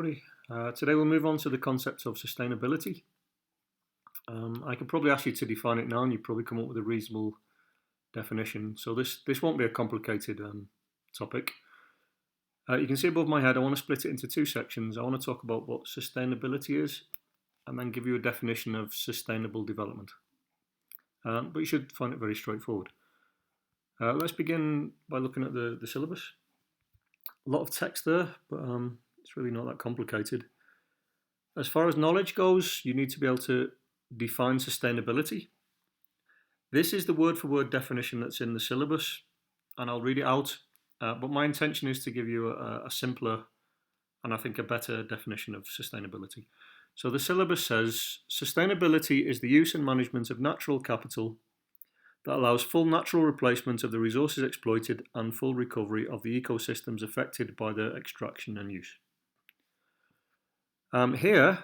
everybody. Today we'll move on to the concept of sustainability. I could probably ask you to define it now and you'd probably come up with a reasonable definition. So this won't be a complicated topic. You can see above my head I want to split it into two sections. I want to talk about what sustainability is and then give you a definition of sustainable development. But you should find it very straightforward. Let's begin by looking at the syllabus. A lot of text there, but it's really not that complicated. As far as knowledge goes, you need to be able to define sustainability. This is the word-for-word definition that's in the syllabus, and I'll read it out. But my intention is to give you a simpler and I think a better definition of sustainability. So the syllabus says, sustainability is the use and management of natural capital that allows full natural replacement of the resources exploited and full recovery of the ecosystems affected by their extraction and use. Here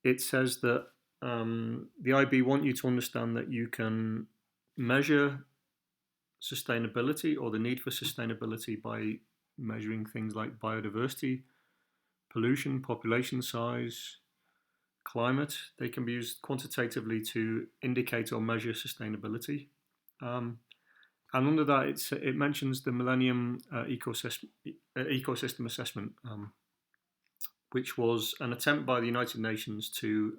it says that the IB want you to understand that you can measure sustainability or the need for sustainability by measuring things like biodiversity, pollution, population size, climate. They can be used quantitatively to indicate or measure sustainability. And under that, it mentions the Millennium Ecosystem Assessment, which was an attempt by the United Nations to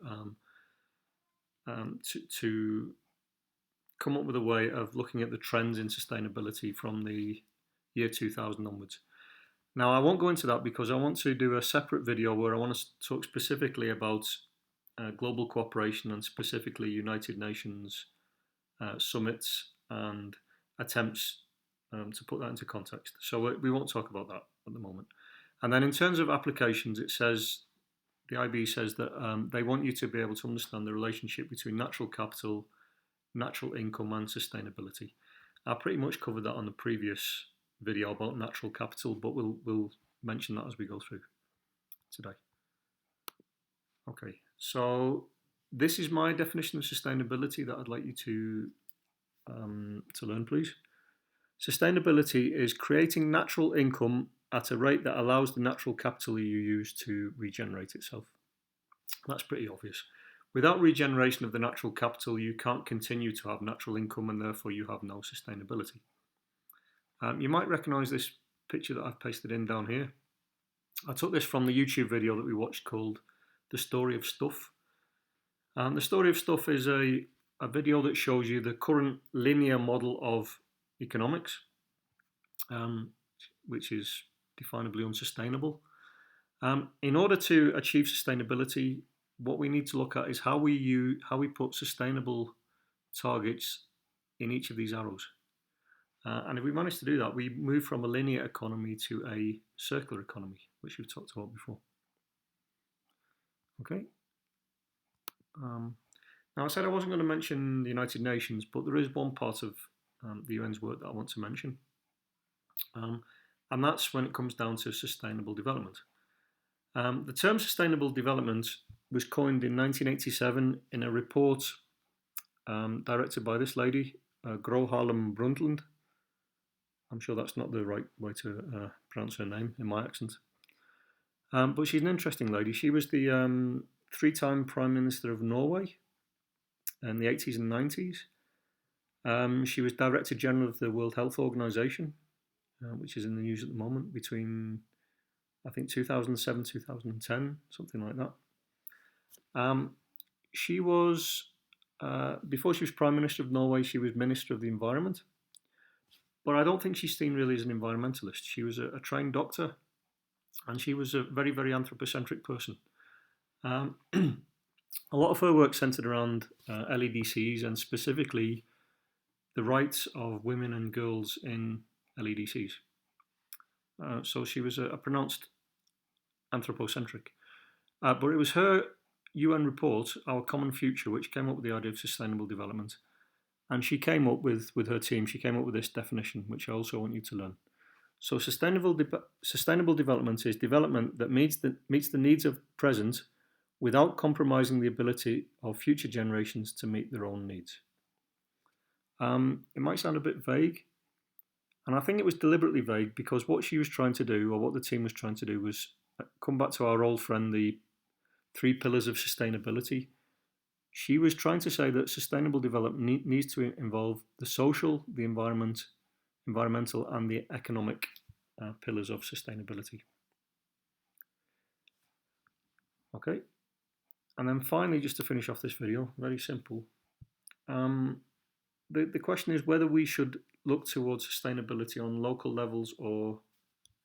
come up with a way of looking at the trends in sustainability from the year 2000 onwards. Now, I won't go into that because I want to do a separate video where I want to talk specifically about global cooperation and specifically United Nations summits and attempts to put that into context. So we won't talk about that at the moment. And then in terms of applications, it says, the IB says that they want you to be able to understand the relationship between natural capital, natural income and sustainability. I pretty much covered that on the previous video about natural capital, but we'll mention that as we go through today. Okay, so this is my definition of sustainability that I'd like you to learn, please. Sustainability is creating natural income at a rate that allows the natural capital you use to regenerate itself. That's pretty obvious. Without regeneration of the natural capital, you can't continue to have natural income and therefore you have no sustainability. You might recognise this picture that I've pasted in down here. I took this from the YouTube video that we watched called The Story of Stuff. The Story of Stuff is a video that shows you the current linear model of economics, which is definably unsustainable. In order to achieve sustainability, what we need to look at is how we put sustainable targets in each of these arrows. And if we manage to do that, we move from a linear economy to a circular economy, which we've talked about before. Okay. Now, I said I wasn't going to mention the United Nations, but there is one part of the UN's work that I want to mention. And that's when it comes down to sustainable development. The term sustainable development was coined in 1987 in a report directed by this lady, Gro Harlem Brundtland. I'm sure that's not the right way to pronounce her name in my accent. But she's an interesting lady. She was the three-time Prime Minister of Norway in the 80s and 90s. She was Director General of the World Health Organization, which is in the news at the moment, between, I think, 2007, 2010, something like that. She was, before she was Prime Minister of Norway, she was Minister of the Environment. But I don't think she's seen really as an environmentalist. She was a trained doctor, and she was a very, very anthropocentric person. A lot of her work centered around LEDCs and specifically the rights of women and girls in LEDCs. So she was a pronounced anthropocentric. But it was her UN report, Our Common Future, which came up with the idea of sustainable development. And she came up with her team, she came up with this definition, which I also want you to learn. So sustainable development is development that meets the needs of present without compromising the ability of future generations to meet their own needs. It might sound a bit vague, and I think it was deliberately vague because what she was trying to do, or what the team was trying to do, was come back to our old friend, the three pillars of sustainability. She was trying to say that sustainable development needs to involve the social, the environmental, and the economic pillars of sustainability. Okay, and then finally, just to finish off this video, very simple. The question is whether we should look towards sustainability on local levels or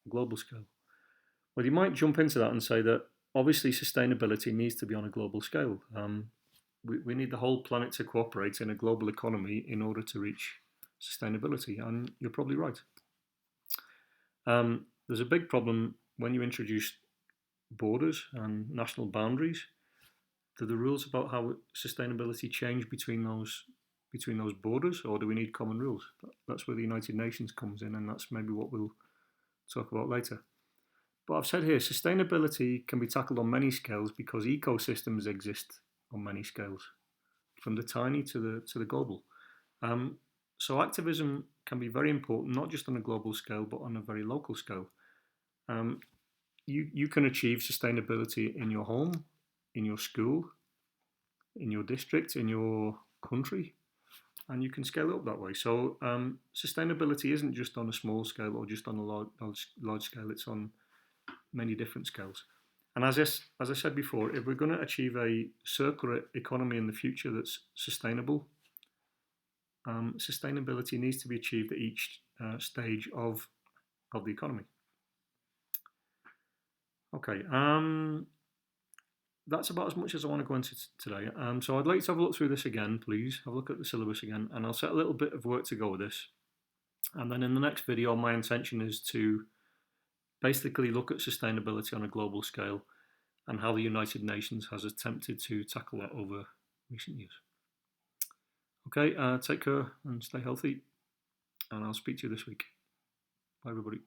global scale. Well, you might jump into that and say that obviously sustainability needs to be on a global scale. We need the whole planet to cooperate in a global economy in order to reach sustainability, and you're probably right. There's a big problem when you introduce borders and national boundaries. Do the rules about how sustainability change between those borders, or do we need common rules? That's where the United Nations comes in, and that's maybe what we'll talk about later. But I've said here, sustainability can be tackled on many scales because ecosystems exist on many scales, from the tiny to the global. So activism can be very important, not just on a global scale, but on a very local scale. You can achieve sustainability in your home, in your school, in your district, in your country, and you can scale it up that way. So sustainability isn't just on a small scale or just on a large scale, it's on many different scales. And as I said before, if we're going to achieve a circular economy in the future that's sustainable, sustainability needs to be achieved at each stage of the economy. Okay, that's about as much as I want to go into today. So I'd like to have a look through this again, please. Have a look at the syllabus again, and I'll set a little bit of work to go with this. And then in the next video, my intention is to basically look at sustainability on a global scale and how the United Nations has attempted to tackle that over recent years. Okay, take care and stay healthy, and I'll speak to you this week. Bye, everybody.